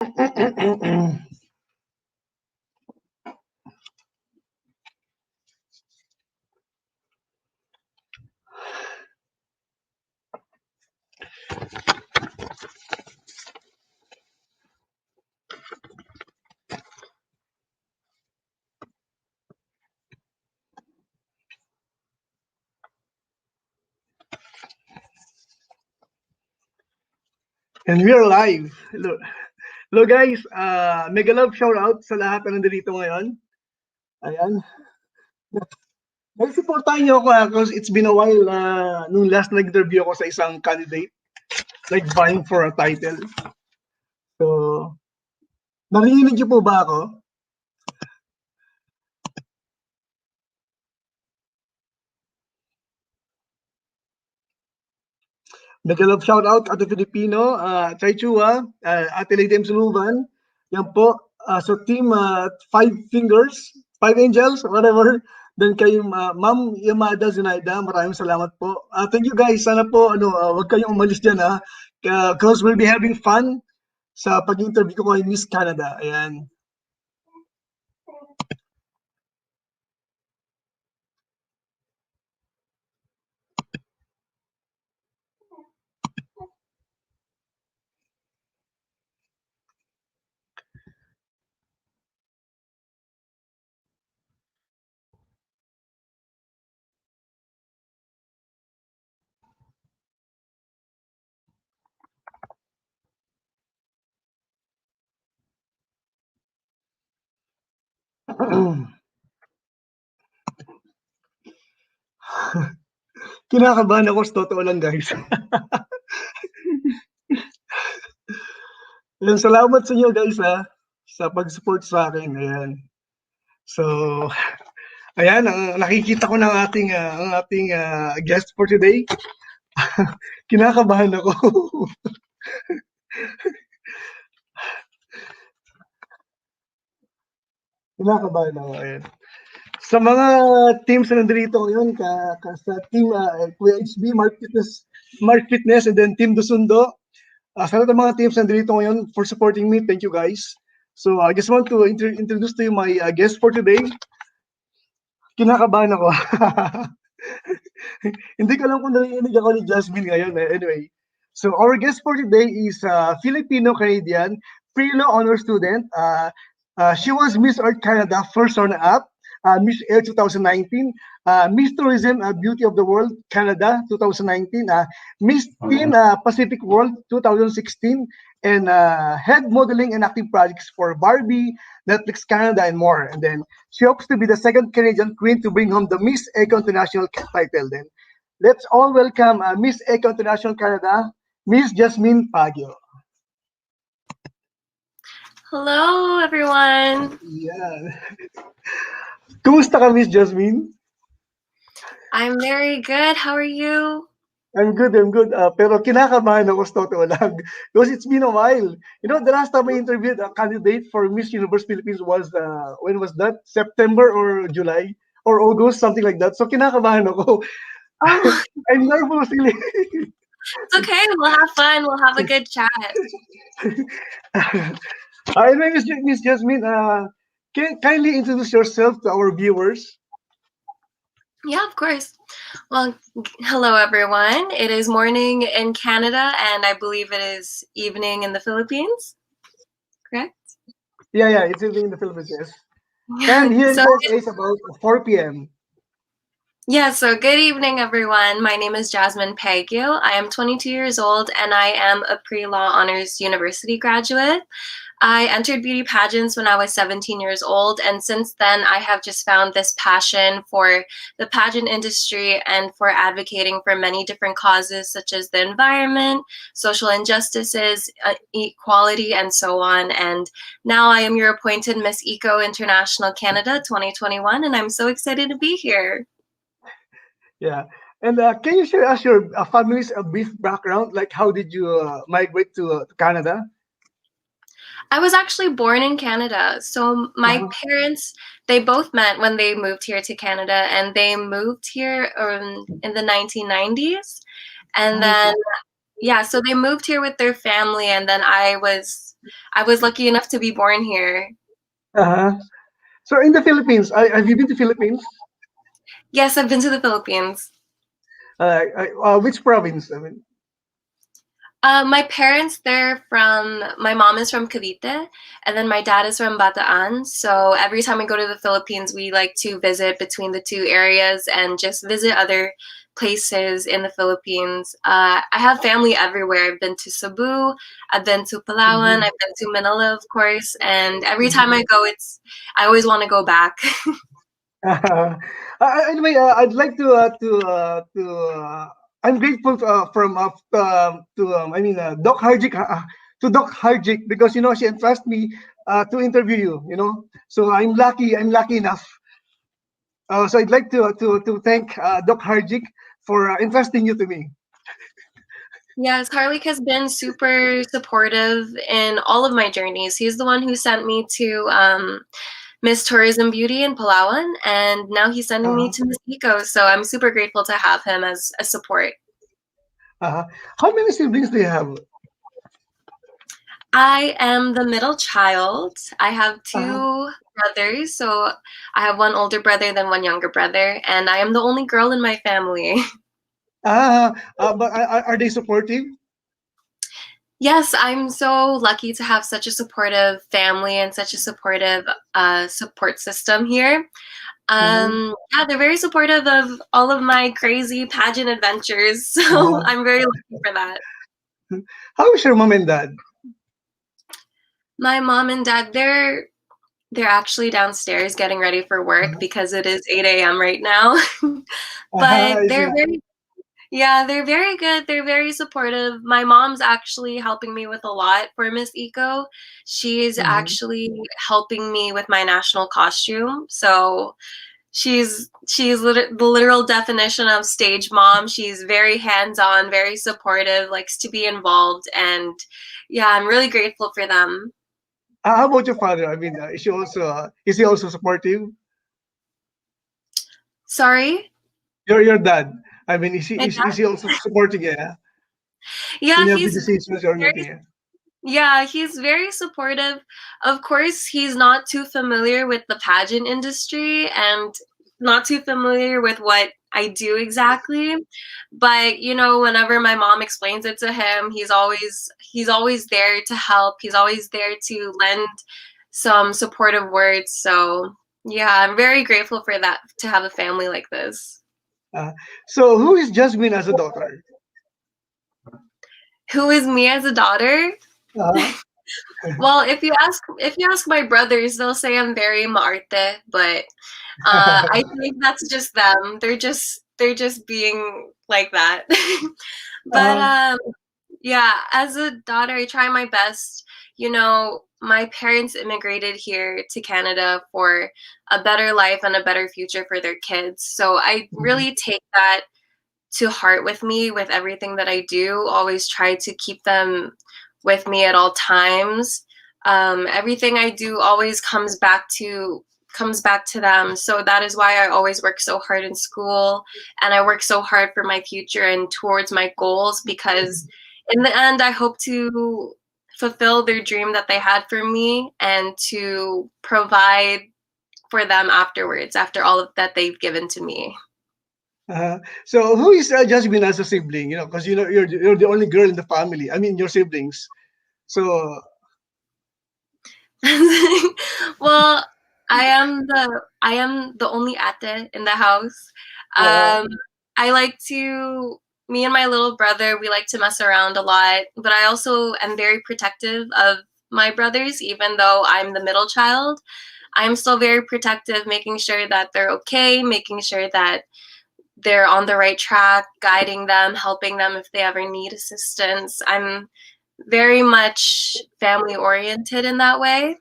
And we're live. Hello, hello guys. Mega love shout out sa lahat na nandito ngayon. Ayan. Supportahan niyo ako because it's been a while nung last nag-interview ako sa isang candidate like vying for a title. So, narinig niyo po ba ako? Mega love shout out Ate Filipino, Chai Chua, Ate Lady M. Suluban. Yan po. So team Five Fingers, Five Angels, whatever. Then kay Ma'am Yamada Zinaida, maraming salamat po. Thank you guys. Sana po wag kayong umalis diyan because we'll be having fun sa pag-interview ko kay Miss Canada. Ayan. Kinakabahan ako sa totoo lang guys. Ayan, salamat sa inyo guys sa pag-support sa akin. Ayan. So, ayan, nakikita ko ng ating guest for today. Kinakabahan ako. Kinakabahan ako. Ayan. Sa mga teams na nandito ngayon, sa team Kuya HB, Mark Fitness, and then Team Dusundo, sa lahat ng mga teams na nandito ngayon for supporting me, thank you guys. So I just want to introduce to you my guest for today. Kinakabahan ako. Hindi ko alam kung narinig ako ni Jasmine ngayon. Anyway, so our guest for today is Filipino-Canadian pre-law honor student. She was Miss Earth Canada first runner-up, Miss Air 2019, Miss Tourism Beauty of the World Canada 2019, Miss Teen Pacific World 2016, and head modeling and acting projects for Barbie, Netflix Canada, and more. And then she hopes to be the second Canadian queen to bring home the Miss Eco International title. Then let's all welcome Miss Eco International Canada, Miss Jasmine Pagio. Hello, everyone. Yeah. Kumusta ka, Miss Jasmine? I'm very good. How are you? I'm good. Pero kinakabahan ako sa totoo lang. Because it's been a while. You know, the last time I interviewed a candidate for Miss Universe Philippines was, when was that? September or July? Or August, something like that. So kinakabahan ako. Oh, I'm nervous, really. it's okay. We'll have fun. We'll have a good chat. Anyway, Miss Jasmine, can kindly introduce yourself to our viewers? Yeah, of course. Well, hello, everyone. It is morning in Canada, and I believe it is evening in the Philippines. Correct? Yeah, it's in the Philippines, yes. And here in USA, it's about 4 p.m. Yeah, so good evening, everyone. My name is Jasmine Pagio. I am 22 years old, and I am a pre-law honors university graduate. I entered beauty pageants when I was 17 years old, and since then I have just found this passion for the pageant industry and for advocating for many different causes such as the environment, social injustices, equality, and so on. And now I am your appointed Miss Eco International Canada 2021, and I'm so excited to be here. Yeah. And can you share us your family's brief background? Like, how did you migrate to Canada? I was actually born in Canada. So my parents, they both met when they moved here to Canada, and they moved here in the 1990s. And then, yeah, so they moved here with their family, and then I was I was lucky enough to be born here. Uh-huh. So in the Philippines, have you been to Philippines? Yes, I've been to the Philippines. Which province? I mean, My parents, my mom is from Cavite, and then my dad is from Bataan. So every time we go to the Philippines, we like to visit between the two areas and just visit other places in the Philippines. I have family everywhere. I've been to Cebu, I've been to Palawan, mhm, I've been to Manila, of course, and every time mhm. I go, I always want to go back. Anyway, I'd like I'm grateful Doc Harjic to Doc Harjic because she entrusted me to interview you. So I'm lucky enough. So I'd like to thank Doc Harjic for entrusting you to me. Yes, Harlik has been super supportive in all of my journeys. He's the one who sent me to Miss Tourism Beauty in Palawan, and now he's sending me Uh, to Miss Eco. So I'm super grateful to have him as a support. uh, how many siblings do you have? I am the middle child. I have Uh, two brothers, so I have one older brother than one younger brother, and I am the only girl in my family. but are they supportive? Yes, I'm so lucky to have such a supportive family and such a supportive support system here. Mhm. Yeah, they're very supportive of all of my crazy pageant adventures, so Uh, I'm very lucky for that. how is your mom and dad? My mom and dad, they're actually downstairs getting ready for work because it is 8 a.m. right now. But I see. they're very good. They're very supportive. My mom's actually helping me with a lot for Miss Eco. She's Mhm. actually helping me with my national costume. So the literal definition of stage mom. She's very hands-on, very supportive, likes to be involved, and yeah, I'm really grateful for them. How about your father? I mean, is he also supportive? Sorry? Your dad. I mean, My is dad? he also supporting you in Yeah, every decisions you're very making? he's very supportive. Of course, he's not too familiar with the pageant industry and not too familiar with what I do exactly. But, whenever my mom explains it to him, he's always there to help. He's always there to lend some supportive words. So, yeah, I'm very grateful for that to have a family like this. Uh, so who is Jasmine as a daughter? Who is me as a daughter? Uh, Well, if you ask my brothers, they'll say I'm very maarte, but I think that's just them. They're just being like that. But uh, yeah, as a daughter, I try my best. My parents immigrated here to Canada for a better life and a better future for their kids. So I mhm, really take that to heart with me with everything that I do. Always try to keep them with me at all times. Everything I do always comes back to them. So that is why I always work so hard in school and I work so hard for my future and towards my goals because in the end I hope to fulfill their dream that they had for me and to provide for them afterwards after all of that they've given to me. uh, so who is Jasmine as a sibling? Because you're the only girl in the family. I mean, your siblings. So Well, I am the only ate in the house. uh, Um, I like to Me and my little brother, we like to mess around a lot, but I also am very protective of my brothers, even though I'm the middle child. I'm still very protective, making sure that they're okay, making sure that they're on the right track, guiding them, helping them if they ever need assistance. I'm very much family oriented in that way.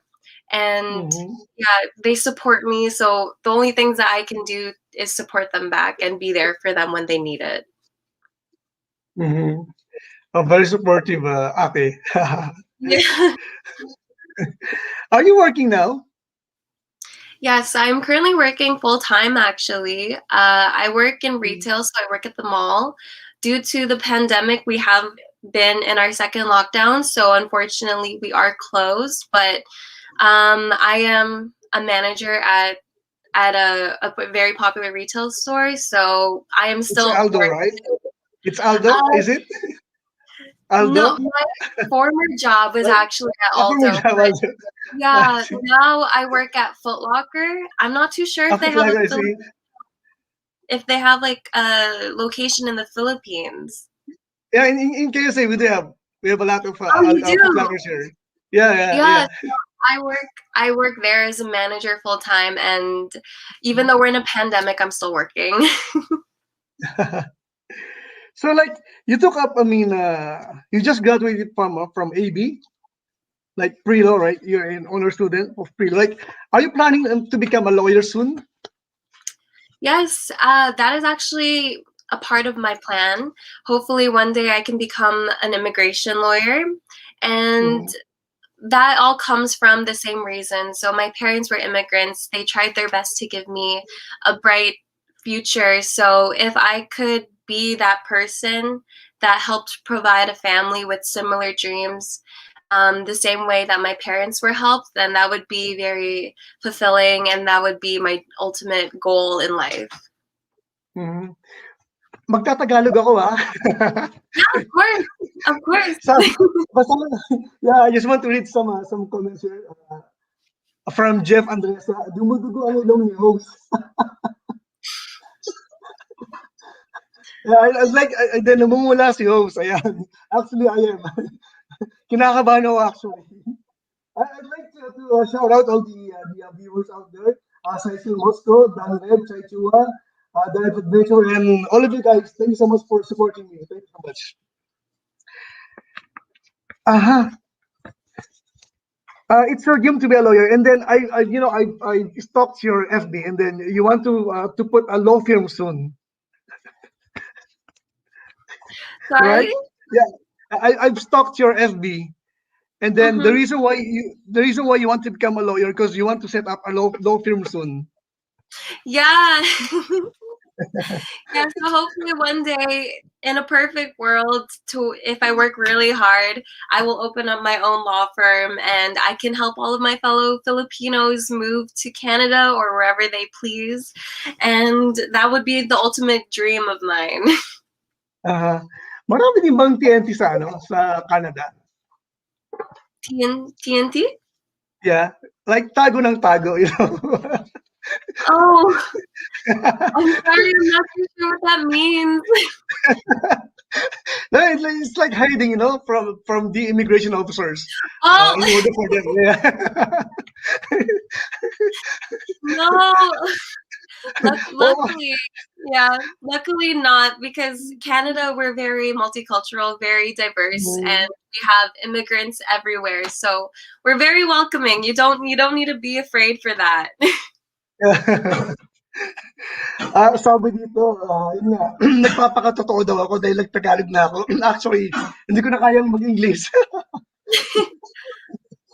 And mhm, yeah, they support me. So the only things that I can do is support them back and be there for them when they need it. mhm. Very supportive, ate. Yeah. Are you working now? Yes, I'm currently working full time actually. I work in Mm, retail, so I work at the mall. Due to the pandemic, been in our second lockdown, so unfortunately we are closed. But I am a manager at a very popular retail store, so I am It's still Aldo, working. right? It's Aldo, Uh, is it? no, Aldo? my former job was Right? actually at Ako mo Aldo. siya, Aldo. I Yeah, see. now I work at Foot Locker. I'm not too sure if they Ako have talaga, I see. like a location in the Philippines. Yeah, in KSA, we have a lot of Oh, you do? Foot Lockers here. Yeah, Yeah, yeah, so I work there as a manager full time, and even though we're in a pandemic, I'm still working. yeah. So like you took up, I mean, you just graduated from AB, like pre-law, right? You're an honor student of pre-law. Like, are you planning to become a lawyer soon? Yes, that is actually a part of my plan. Hopefully, one day I can become an immigration lawyer, and Mhm. that all comes from the same reason. So my parents were immigrants. They tried their best to give me a bright future. So if I could be that person that helped provide a family with similar dreams, the same way that my parents were helped, then that would be very fulfilling, and that would be my ultimate goal in life. Mhm. Magtatagalog ako, ah. Yeah, of course. Of course. So, basta, yeah, I just want to read some comments here. From Jeff Andresa, dumudugo ang ilong ni host. Yeah, I was like, then namumula si host. Ayan. Actually, I am. Kinakabahan ako actually. I'd like to shout out all the viewers out there. Saisel Moscow, Dan Red, Chai Chua, Dive Adventure, and all of you guys. Thank you so much for supporting me. Thank you so much. Uh-huh. It's your dream to be a lawyer, and then I stalked your FB, and then you want to put a law firm soon, right? Sorry? Yeah, I've stalked your FB, and then Mm-hmm. the reason why you want to become a lawyer because you want to set up a law firm soon. Yeah. Yeah, so hopefully one day in a perfect world, to if I work really hard, I will open up my own law firm and I can help all of my fellow Filipinos move to Canada or wherever they please. And that would be the ultimate dream of mine. Uh, Marami din bang TNT sa Canada? TNT? Yeah, like tago ng tago, you know. Oh, I'm sorry, I'm not too sure what that means. No, it's like hiding, you know, from the immigration officers, Oh, in order for them. Yeah. no. Oh, Luckily, yeah, luckily not, because Canada, we're very multicultural, very diverse, and mm. we have immigrants everywhere. So we're very welcoming. You don't need to be afraid for that. Sabi dito, yun nga, nagpapakatotoo daw ako dahil nagtagalog na ako. Actually, hindi ko na kayang mag-English.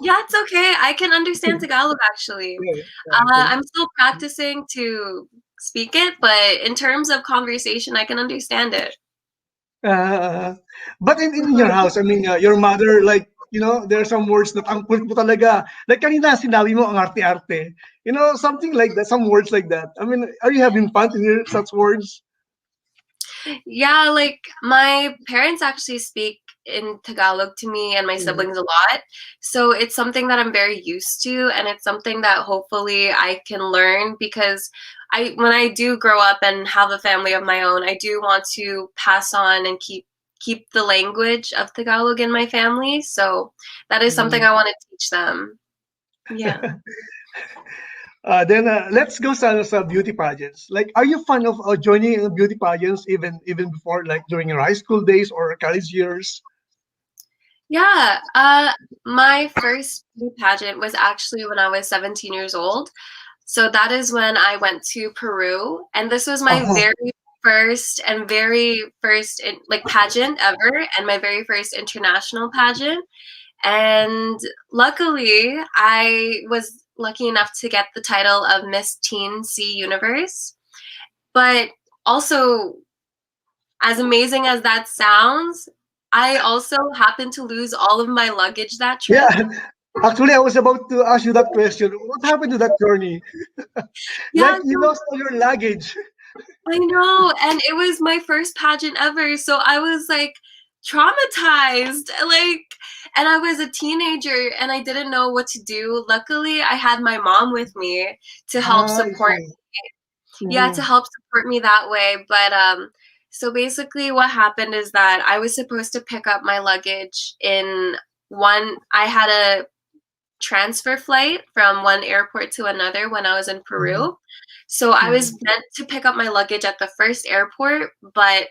Yeah, it's okay. I can understand Tagalog actually. Yeah, okay. I'm still practicing to speak it, but in terms of conversation, I can understand it. Uh, but in your Mhm. house, I mean, your mother, like, you know, there are some words that ang kulit mo talaga. Like kanina, sinabi mo ang arte-arte. You know, something like that, some words like that. I mean, are you having fun to hear such words? Yeah, like my parents actually speak in Tagalog to me and my Mhm. siblings a lot. So it's something that I'm very used to, and it's something that hopefully I can learn, because I when I do grow up and have a family of my own, I do want to pass on and keep the language of Tagalog in my family. So that is something Mhm. I want to teach them. Yeah. Then let's go sa beauty pageants. Like, are you fond of joining beauty pageants even before, like during your high school days or college years? Yeah, my first beauty pageant was actually when I was 17 years old. So that is when I went to Peru, and this was my Uh-huh. very first like pageant ever, and my very first international pageant. And luckily, I was lucky enough to get the title of Miss Teen C Universe. But also, as amazing as that sounds, I also happened to lose all of my luggage that Yeah, trip. actually, I was about to ask you that question. What happened to that journey? Yeah, Like you so lost all your luggage. I know, and it was my first pageant ever, so I was like traumatized. Like, and I was a teenager and I didn't know what to do. Luckily, I had my mom with me to help Ah, I support, see. yeah, to Mhm, help support me that way. But so basically what happened is that I was supposed to pick up my luggage in one I had a transfer flight from one airport to another when I was in mhm, Peru. So I was mhm. meant to pick up my luggage at the first airport, but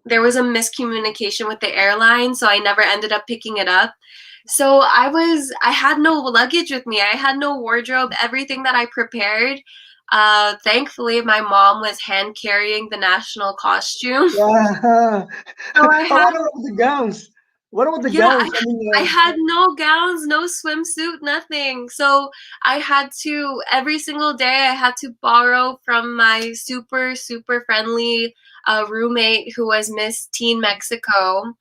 there was a miscommunication with the airline, so I never ended up picking it up. So I had no luggage with me. I had no wardrobe, everything that I prepared. Thankfully, my mom was hand carrying the national costume. Yeah. So I How had what about the gowns? What about the Yeah, gowns? I mean, I had no gowns, no swimsuit, nothing. So I had to every single day I had to borrow from my super super friendly roommate who was Miss Teen Mexico.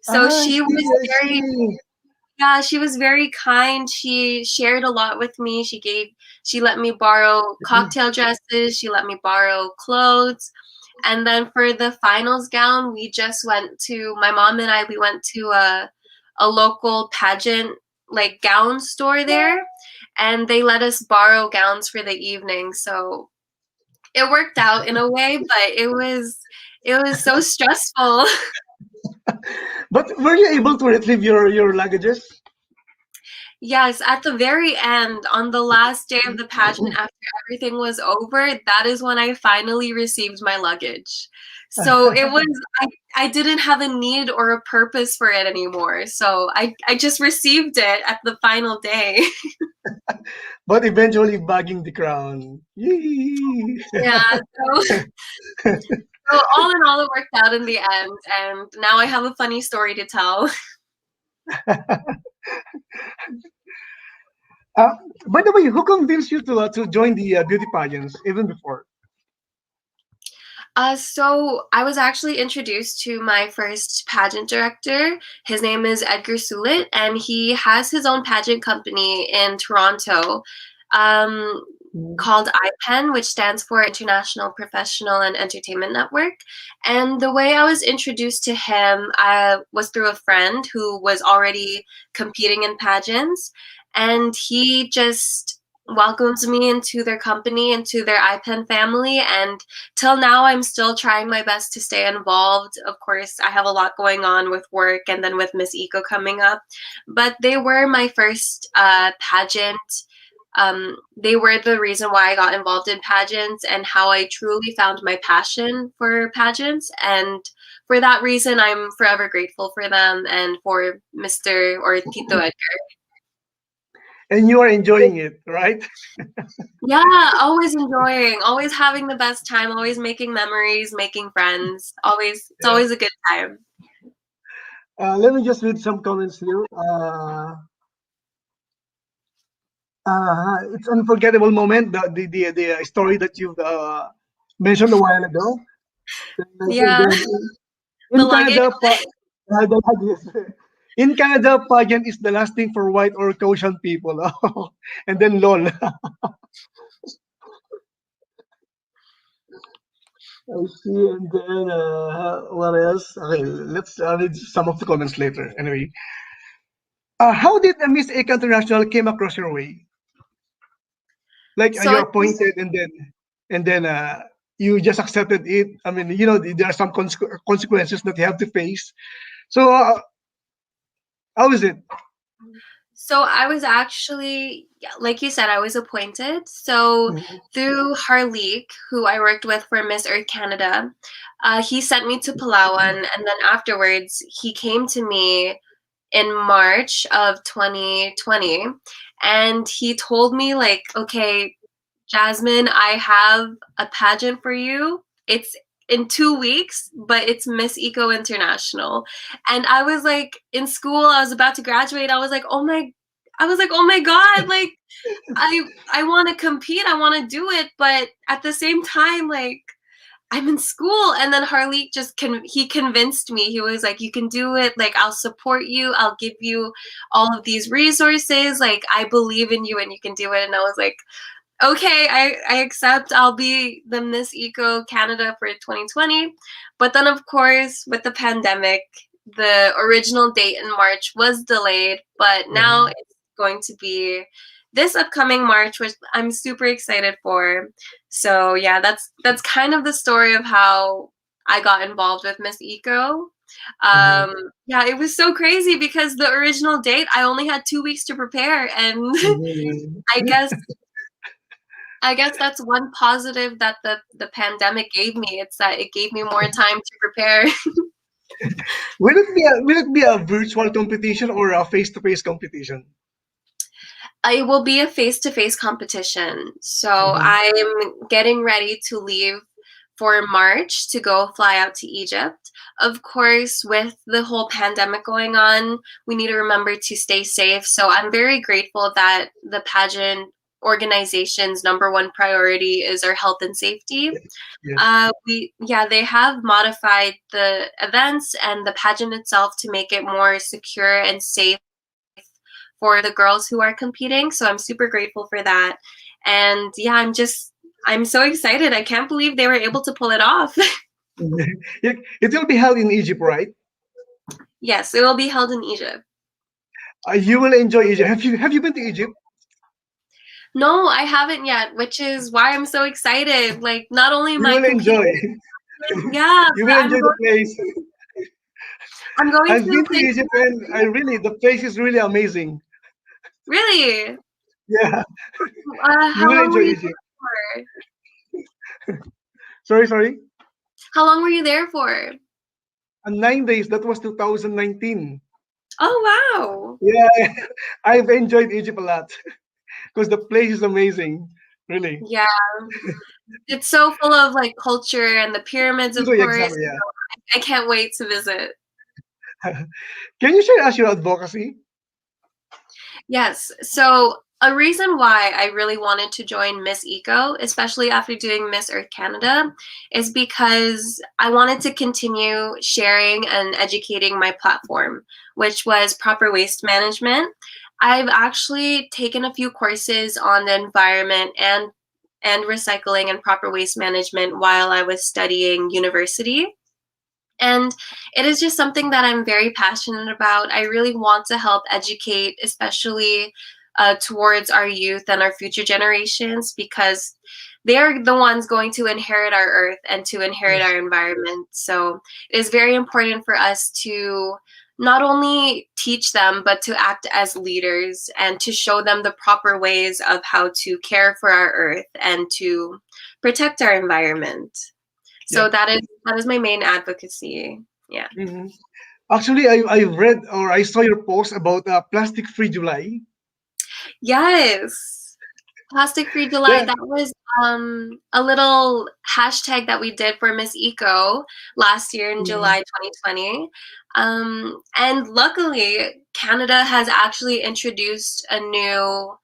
So ah, I she see, was I very see. yeah, she was very kind. She shared a lot with me. She let me borrow Mhm, cocktail dresses, she let me borrow clothes. And then for the finals gown, we just went to my mom and I we went to a local pageant like gown store there and they let us borrow gowns for the evening. So it worked out in a way, but it was so stressful. But were you able to retrieve your luggages? Yes, at the very end, on the last day of the pageant, after everything was over, that is when I finally received my luggage. So it was, I didn't have a need or a purpose for it anymore. So I just received it at the final day. But eventually bagging the crown. Yee! Yeah, so all in all, it worked out in the end. And now I have a funny story to tell. Uh, by the way, who convinced you to join the beauty pageants even before? So I was actually introduced to my first pageant director. His name is Edgar Sulit, and he has his own pageant company in Toronto um, Mm, called IPEN, which stands for International Professional and Entertainment Network. And the way I was introduced to him was through a friend who was already competing in pageants, and he just welcomed me into their company, into their IPEN family, and till now I'm still trying my best to stay involved. Of course, I have a lot going on with work and then with Miss Eco coming up, but they were my first pageant. They were the reason why I got involved in pageants and how I truly found my passion for pageants. And for that reason, I'm forever grateful for them and for Mr. or Tito Edgar. and you are enjoying it, right? Yeah, always enjoying, always having the best time, always making memories, making friends. It's Yeah. always a good time. Let me just read some comments here. It's unforgettable moment. The story that you've mentioned a while ago. And Yeah, then the in luggage. Canada, yes. In Canada, pageant is the last thing for white or Caucasian people. And then lol. I see. And then what else? Okay, let's read some of the comments later. Anyway, how did the Miss Eka International came across your way? Like So you're it was appointed and then you just accepted it. I mean, you know, there are some consequences that you have to face. So how is it? so I was actually, yeah, like you said, I was appointed. So Mhm. through Harleek, who I worked with for Miss Earth Canada, he sent me to Palawan, and then afterwards he came to me in March of 2020, and he told me like, okay, Jasmine, I have a pageant for you. It's in 2 weeks, but it's Miss Eco International. And I was like in school, I was about to graduate. I was like, oh my God, like I want to compete, I want to do it, but at the same time, like I'm in school. And then Harleek he convinced me. He was like, you can do it. Like, I'll support you. I'll give you all of these resources. Like, I believe in you and you can do it. And I was like, okay, I accept. I'll be the Miss Eco Canada for 2020. But then, of course, with the pandemic, the original date in March was delayed. But now it's going to be this upcoming March, which I'm super excited for. So yeah, that's kind of the story of how I got involved with Miss Eco. Yeah, it was so crazy because the original date I only had 2 weeks to prepare, and I guess I guess that's one positive that the pandemic gave me. It's that it gave me more time to prepare. Will it be a virtual competition or a face-to-face competition? It will be a face-to-face competition. So Mhm. I'm getting ready to leave for March to go fly out to Egypt. Of course, with the whole pandemic going on, we need to remember to stay safe. So I'm very grateful that the pageant organization's number one priority is our health and safety. Yes. They have modified the events and the pageant itself to make it more secure and safe for the girls who are competing. So I'm super grateful for that. And yeah, I'm so excited. I can't believe they were able to pull it off. It will be held in Egypt, right? Yes, it will be held in Egypt. You will enjoy Egypt. Have you been to Egypt? No, I haven't yet, which is why I'm so excited. Like, not only am You I will enjoy. competing, yeah, You but will enjoy the place. I'm going I've to a been to place. Egypt and the place is really amazing. Really? Yeah, you How will long were enjoy you Egypt. there for? Sorry. How long were you there for? 9 days. That was 2019. Oh, wow. Yeah, I've enjoyed Egypt a lot because the place is amazing. Really. Yeah, it's so full of like culture and the pyramids, of So course. exactly. Yeah. I can't wait to visit. Can you share us your advocacy? Yes. So a reason why I really wanted to join Miss Eco, especially after doing Miss Earth Canada, is because I wanted to continue sharing and educating my platform, which was proper waste management. I've actually taken a few courses on the environment and recycling and proper waste management while I was studying university. And it is just something that I'm very passionate about. I really want to help educate, especially towards our youth and our future generations, because they are the ones going to inherit our earth and to inherit Yes. our environment. So it is very important for us to not only teach them, but to act as leaders and to show them the proper ways of how to care for our earth and to protect our environment. Yeah. So that is my main advocacy. Yeah. hmm Actually, I read or I saw your post about plastic free July. Yes. Plastic Free July. Yeah. That was a little hashtag that we did for Miss Eco last year in Mhm. July 2020. And luckily, Canada has actually introduced a new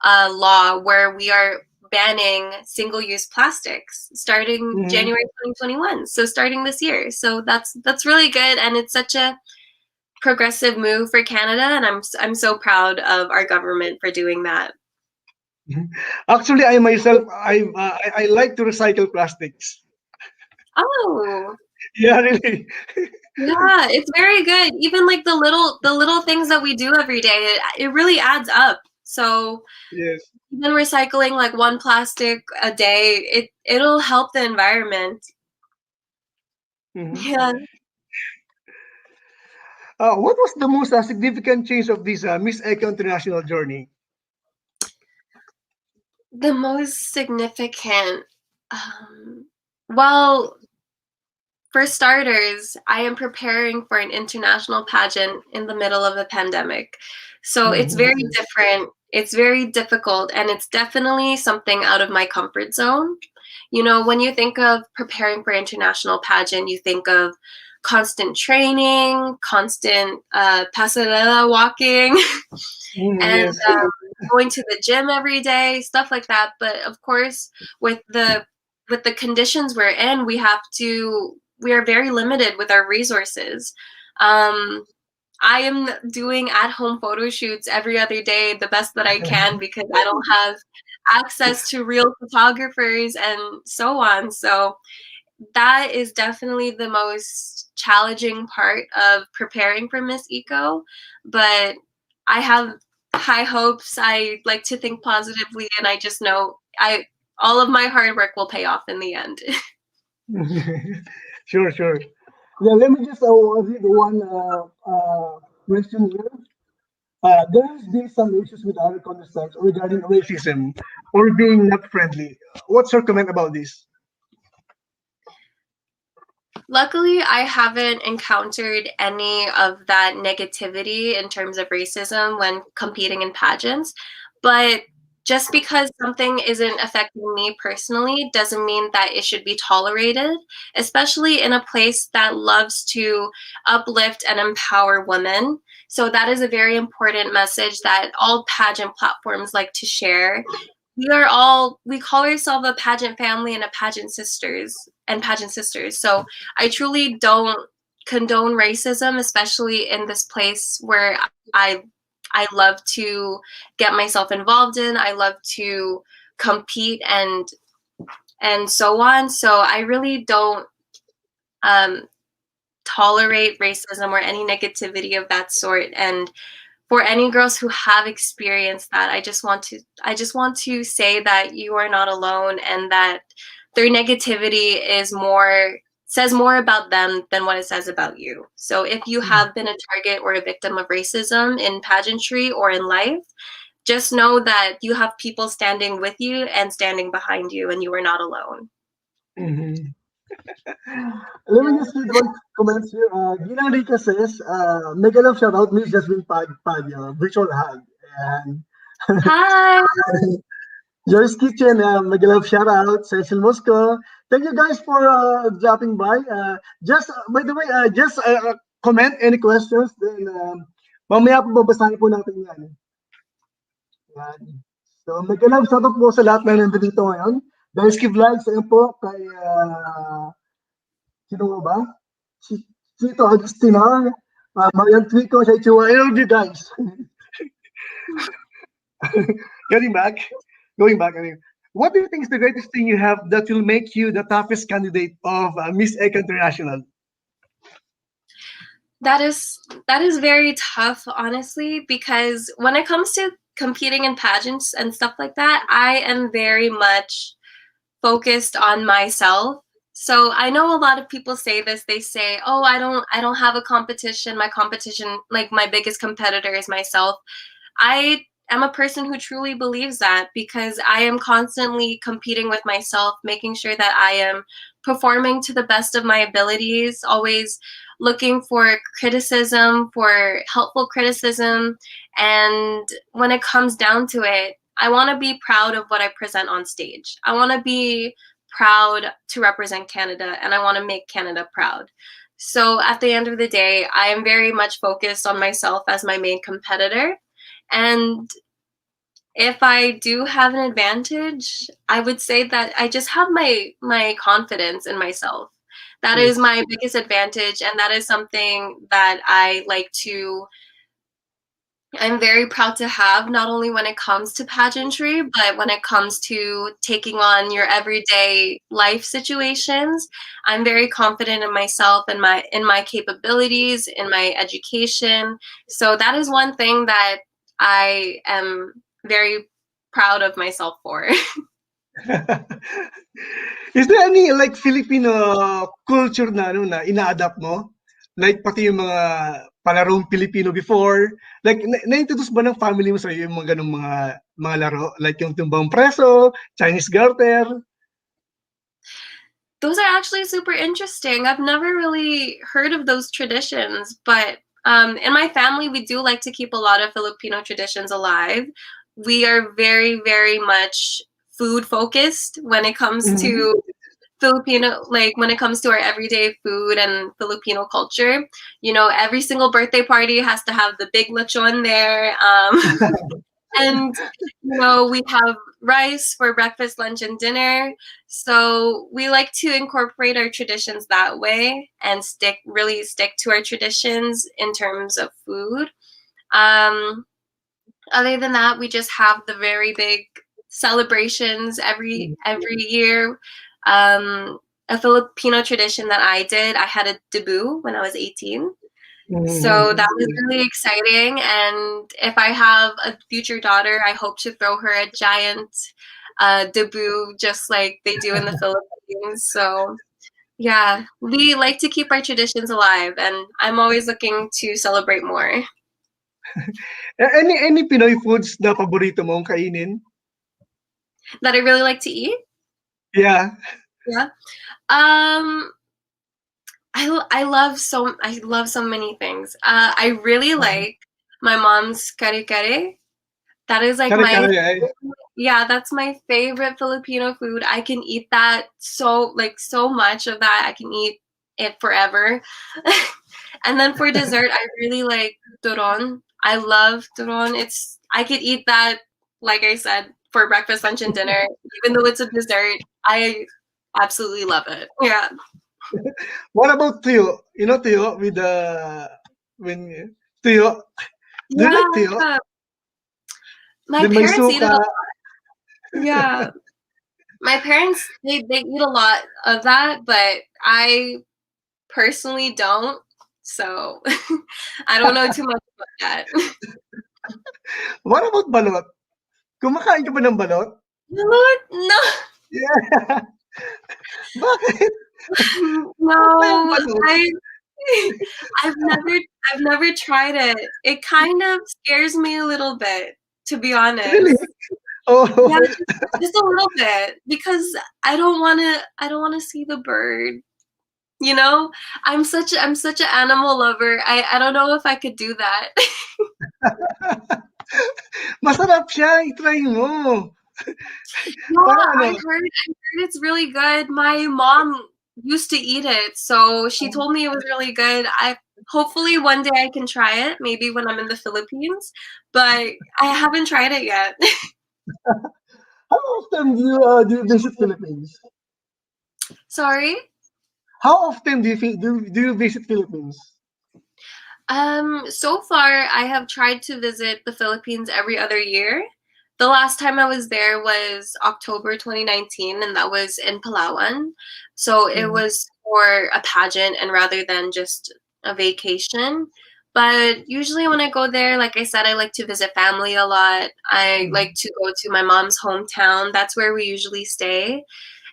law where we are banning single-use plastics starting Mhm. January 2021. So starting this year. So that's really good, and it's such a progressive move for Canada, and I'm so proud of our government for doing that. Actually, I myself, I like to recycle plastics. Oh, Yeah, really. yeah, it's very good. Even like the little things that we do every day, it really adds up. So Yes. even recycling like one plastic a day, it'll help the environment. Mhm. Yeah. What was the most significant change of this Miss Eco International journey? The most significant, um, well, for starters, I am preparing for an international pageant in the middle of a pandemic. So it's Mhm. very different. It's very difficult, and it's definitely something out of my comfort zone. You know, when you think of preparing for international pageant, you think of constant training, constant pasarela walking, and Yes. going to the gym every day, stuff like that. But of course, with the with the conditions we're in, we are very limited with our resources. I am doing at-home photo shoots every other day the best that I can because I don't have access to real photographers and so on. So that is definitely the most challenging part of preparing for Miss Eco. But I have high hopes. I like to think positively, and I just know all of my hard work will pay off in the end. Sure, sure. Yeah, let me just read one question here. There has been some issues with other contestants regarding racism or being not friendly. What's your comment about this? Luckily, I haven't encountered any of that negativity in terms of racism when competing in pageants. But just because something isn't affecting me personally doesn't mean that it should be tolerated, especially in a place that loves to uplift and empower women. So, that is a very important message that all pageant platforms like to share. We call ourselves a pageant family and a pageant sisters. So I truly don't condone racism, especially in this place where I I love to get myself involved in. I love to compete and so on. So I really don't um, tolerate racism or any negativity of that sort. And for any girls who have experienced that, I just want to say that you are not alone and that their negativity says more about them than what it says about you. So if you have been a target or a victim of racism in pageantry or in life, just know that you have people standing with you and standing behind you, and you are not alone. Mhm. Let me just read one comment here. Gina Rica says, mega love shout out, Miss Jasmine Padio, virtual hug. And Hi. Joy's Kitchen, mega love shout out, Cecil Mosco. Thank you guys for dropping by. By the way, just comment any questions, then mamaya po babasahin po natin yan. Yan. So, mega love shout out po sa lahat na nandito ngayon. Guys, keep vlogs, ayun po, kay sino nga ba? Si Tito Agustina, Marian Twico, sa Chua. I love you guys. Getting back, going back, I mean, what do you think is the greatest thing you have that will make you the toughest candidate of Miss Eco International? That is very tough, honestly, because when it comes to competing in pageants and stuff like that, I am very much focused on myself. So I know a lot of people say this. They say, "Oh, I don't have a competition. My competition, like my biggest competitor is myself." I am a person who truly believes that because I am constantly competing with myself, making sure that I am performing to the best of my abilities, always looking for criticism, for helpful criticism. And when it comes down to it, I want to be proud of what I present on stage. I want to be proud to represent Canada and I want to make Canada proud. So at the end of the day, I am very much focused on myself as my main competitor. And if I do have an advantage, I would say that I just have my confidence in myself. That is Yes. my biggest advantage, and that is something that I'm very proud to have, not only when it comes to pageantry, but when it comes to taking on your everyday life situations. I'm very confident in myself and my capabilities, in my education. So that is one thing that I am very proud of myself for. Is there any like Filipino culture na ano na ina-adapt mo? Like pati yung mga palarong Pilipino before, like na-introduce ba ng family mo sa yung mga ganung mga laro like yung tumbang preso, Chinese garter? Those are actually super interesting. I've never really heard of those traditions, but in my family, we do like to keep a lot of Filipino traditions alive. We are very, very much food focused when it comes Mhm. to Filipino, like when it comes to our everyday food and Filipino culture. You know, every single birthday party has to have the big lechon there. And we have rice for breakfast, lunch, and dinner. So we like to incorporate our traditions that way and really stick to our traditions in terms of food. Um, Other than that, we just have the very big celebrations every year. A Filipino tradition that I did, I had a debut when I was 18. So that was really exciting. And if I have a future daughter, I hope to throw her a giant debut just like they do in the Philippines. So yeah, we like to keep our traditions alive, and I'm always looking to celebrate more. Any Pinoy foods na paborito mong kainin? That I really like to eat? Yeah. Yeah. Um, I love so many things. I really like my mom's kare kare. That is like my Kare-kare ay. yeah, that's my favorite Filipino food. I can eat that so much of that. I can eat it forever. And then for dessert, I really like turon. I love turon. I could eat that, like I said, for breakfast, lunch, and dinner. Even though it's a dessert, I absolutely love it. Yeah. What about tuyo? You know tuyo with the when tuyo? Do you like tuyo? Yeah. My Then may parents eat it a suka. lot. Yeah. My parents they eat a lot of that, but I personally don't. So I don't know too much about that. What about balot? Kumakain ka ba ng balot? What? No. Yeah. Bakit? Ano yung No. balot? I've never I've never tried it. It kind of scares me a little bit, to be Really? honest. Oh. Yeah, just a little bit because I don't wanna see the bird. You know? I'm such an animal lover. I don't know if I could do that. Masarap siya, i-try mo. Yeah, Parang ano, I heard it's really good. My mom used to eat it, so she told me it was really good. I hopefully one day I can try it, maybe when I'm in the Philippines, but I haven't tried it yet. how often do you visit Philippines? Sorry? How often do you visit Philippines? So far I have tried to visit the Philippines every other year. The last time I was there was October 2019, and that was in Palawan. So it Mhm. was for a pageant and rather than just a vacation. But usually when I go there, like I said, I like to visit family a lot. I like Mhm. to go to my mom's hometown. That's where we usually stay.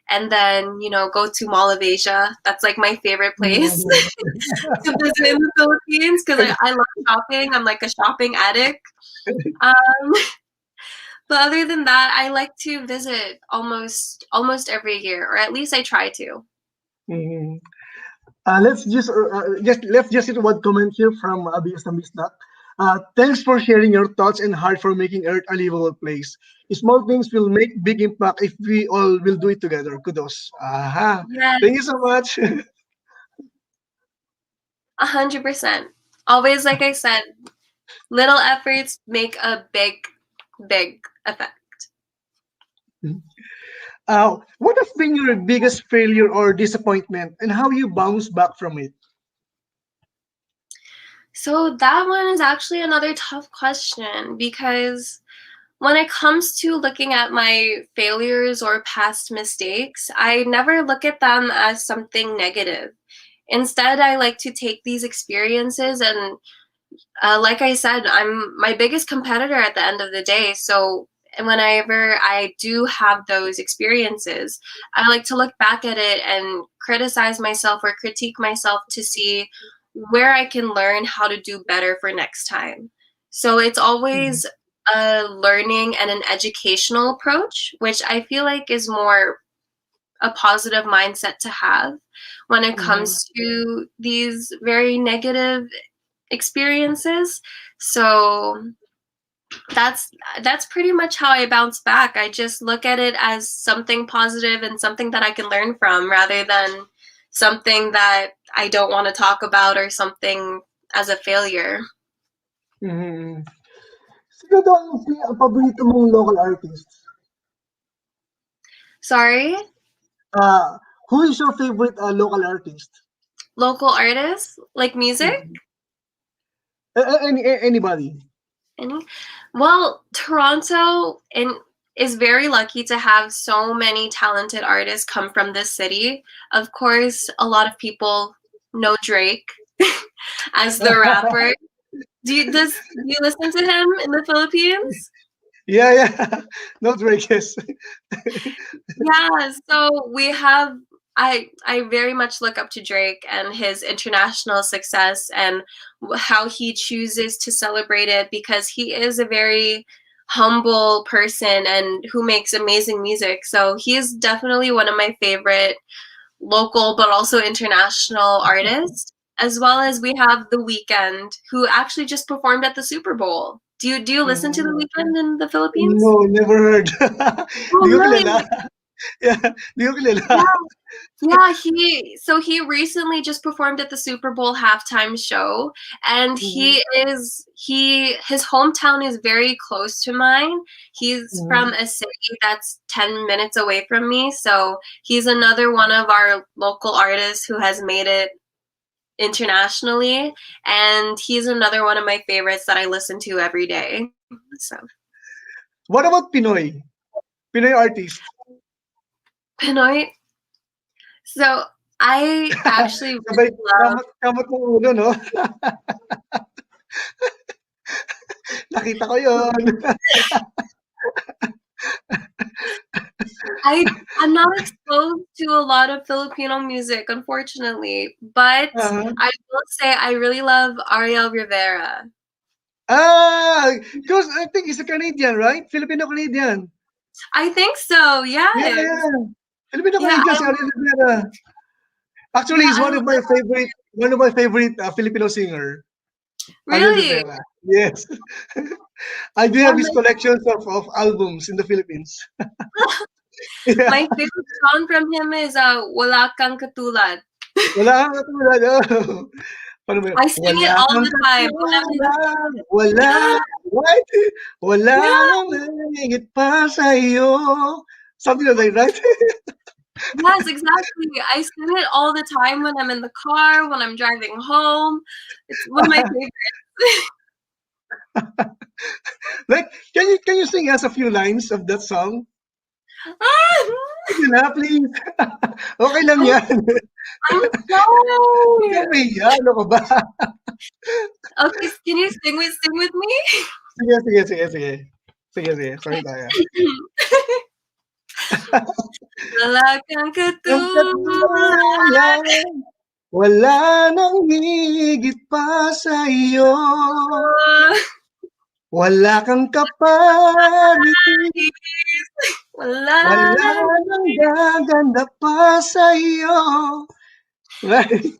And then, go to Mall of Asia. That's like my favorite place Mhm. to visit in the Philippines because I love shopping. I'm like a shopping addict. Um, but other than that, I like to visit almost every year, or at least I try to. Mhm. Let's just hit one comment here from Abiyas Tambisnak. Thanks for sharing your thoughts and heart for making Earth a livable place. Small things will make big impact if we all will do it together. Kudos. Aha. Yes, Thank you so much. 100%. Always, like I said, little efforts make a big effect. What has been your biggest failure or disappointment and how you bounce back from it? So that one is actually another tough question because when it comes to looking at my failures or past mistakes, I never look at them as something negative. Instead, I like to take these experiences and, like I said, I'm my biggest competitor at the end of the day. So, whenever I do have those experiences, I like to look back at it and criticize myself or critique myself to see where I can learn how to do better for next time. So, it's Mhm. always a learning and an educational approach, which I feel like is more a positive mindset to have when it Mhm. comes to these very negative experiences. So that's that's pretty much how I bounce back. I just look at it as something positive and something that I can learn from rather than something that I don't want to talk about or something as a failure. Mhm. Sino daw ang paborito mong local artist? Sorry? Uh, who is your favorite local artist? Local artists? Like music? Mhm. Anybody? Any? Well, Toronto is very lucky to have so many talented artists come from this city. Of course, a lot of people know Drake as the rapper. Do you listen to him in the Philippines? Yeah, yeah. Not Regis. Yeah, so we have I very much look up to Drake and his international success and how he chooses to celebrate it because he is a very humble person and who makes amazing music. So he is definitely one of my favorite local but also international artists. As well as we have The Weeknd, who actually just performed at the Super Bowl. Do you listen to The Mhm. Weeknd in the Philippines? No, never heard. Oh, Di ko kilala. really? Yeah, di ko kilala. Yeah. Yeah, he recently just performed at the Super Bowl halftime show and Mhm, his hometown is very close to mine. He's from mhm. a city that's 10 minutes away from me, so he's another one of our local artists who has made it internationally and he's another one of my favorites that I listen to every day. So, What about Pinoy? Pinoy artist. Pinoy. So, I actually Sabay really love kamot kamot ng ulo 'no? Nakita ko 'yun. I'm not exposed to a lot of Filipino music, unfortunately, but Uh-huh. I will say I really love Ariel Rivera. Ah, 'cause I think he's a Canadian, right? Filipino-Canadian. I think so, Yeah, yes. yeah. Yeah, Filipino-Canadian si Ariel Rivera. Actually, yeah, he's I one of my favorite, Filipino singer, Ariel really. Rivera. Yes. I do Yeah, have his collections of albums in the Philippines. Yeah. my favorite song from him is Wala Kang Katulad. Wala kang katulad, oh. Paano ba yun? I sing Wala it all kang the time when I'm in the katulad, wala Yeah, what? Wala yeah, nang mahigit pa sa'yo. Something like that, right? yes, exactly. I sing it all the time when I'm in the car, when I'm driving home. It's one of my favorites. Like, can you sing us a few lines of that song? Sige na, please. Okay lang I'm, yan. I'm Huwag sorry. kang mahiya, ano ka ba? Okay, can you sing with me? Sige, sige, sige, sige. Sige, sige, sorry tayo. Wala kang Ang katulad. katulad, wala nang higit pa sa'yo. Wala kang kapalit, Wala wala nang nang gaganda pa sa'yo. Right?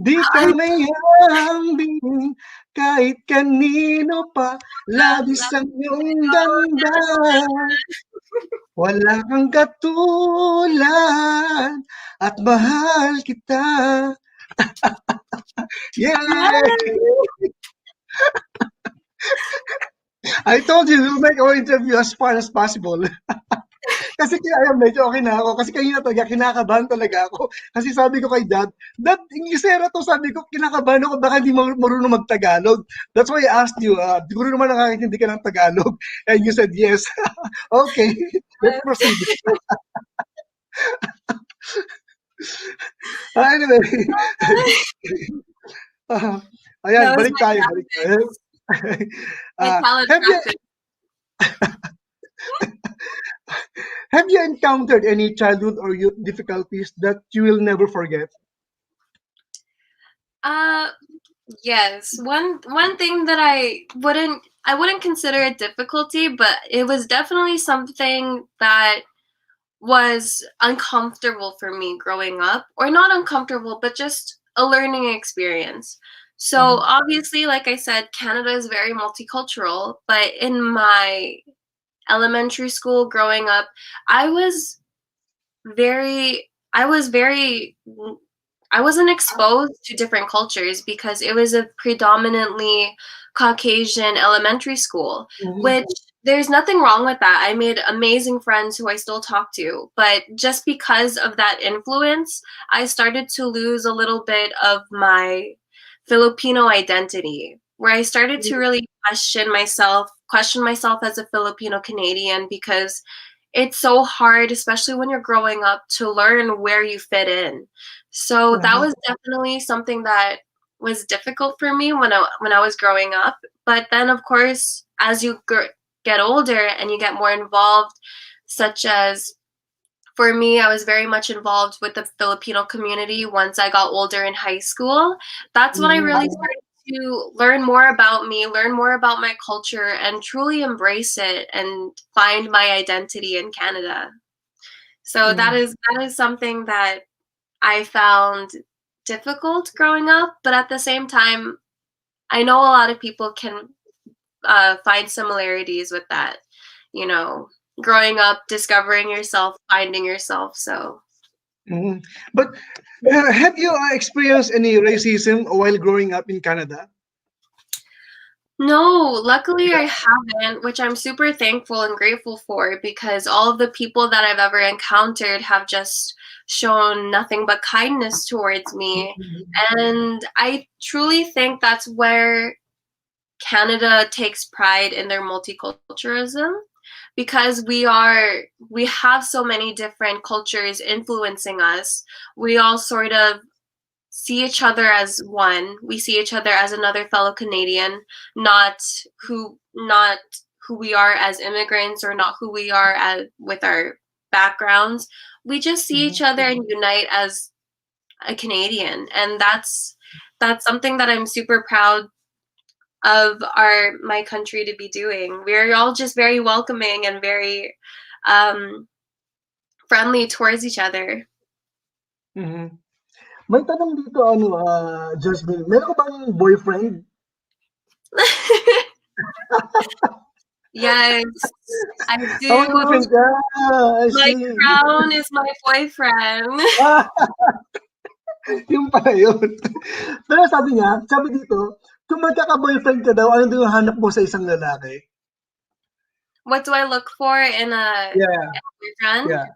Di ka I may hambing kahit kanino pa, love labis ang iyong ganda. Wala kang katulad at mahal kita. Yay! I told you we'll make our interview as fun as possible. Kasi kaya ayun, medyo okay na ako. Kasi kanina talaga, kinakabahan talaga ako. Kasi sabi ko kay Dad, Dad, Inglesera to, sabi ko, kinakabahan ako, baka hindi marunong mag-Tagalog. That's why I asked you, siguro naman nakakaintindi ka ng Tagalog. And you said yes. Okay, let's proceed. Anyway, ah, ayan, That was balik my tayo, balik tayo. practice. My talent Have you practice. have you encountered any childhood or youth difficulties that you will never forget? Uh yes. One thing that I wouldn't consider a difficulty, but it was definitely something that was uncomfortable for me growing up, or not uncomfortable, but just a learning experience. So, Mhm, obviously, like I said, Canada is very multicultural, but in my elementary school growing up, I was I was very, I wasn't exposed to different cultures because it was a predominantly Caucasian elementary school, which mhm, there's nothing wrong with that. I made amazing friends who I still talk to, but just because of that influence, I started to lose a little bit of my Filipino identity, where I started to really question myself as a Filipino Canadian, because it's so hard, especially when you're growing up, to learn where you fit in. So that Uh-huh. was definitely something that was difficult for me when I was growing up. But then, of course, as you get older and you get more involved, such as for me, I was very much involved with the Filipino community once I got older in high school. That's when I really Mm. started to learn more about me, learn more about my culture, and truly embrace it and find my identity in Canada. So Mm. that is something that I found difficult growing up, but at the same time, I know a lot of people can find similarities with that. You know, growing up, discovering yourself, finding yourself. So Mm. But have you experienced any racism while growing up in Canada? no, luckily I haven't, which I'm super thankful and grateful for, because all of the people that I've ever encountered have just shown nothing but kindness towards me. And I truly think that's where Canada takes pride in their multiculturalism, because we have so many different cultures influencing us. We all sort of see each other as one. We see each other as another fellow Canadian, not not who we are as immigrants, or not who we are as with our backgrounds. We just see each Mhm. other and unite as a Canadian, and that's something that I'm super proud of our my country to be doing. We're all just very welcoming and very um, friendly towards each other. Mhm. May tanong dito ano, Jasmine, meron ka bang boyfriend? Yes, I Ah, may do. boyfriend ka. I My see. crown is my boyfriend. Ah, yun pala yun. Pero sabi dito, kung magkaka-boyfriend ka daw, ano daw yung hanap mo sa isang lalaki? What do I look for Yeah, in a boyfriend? yeah.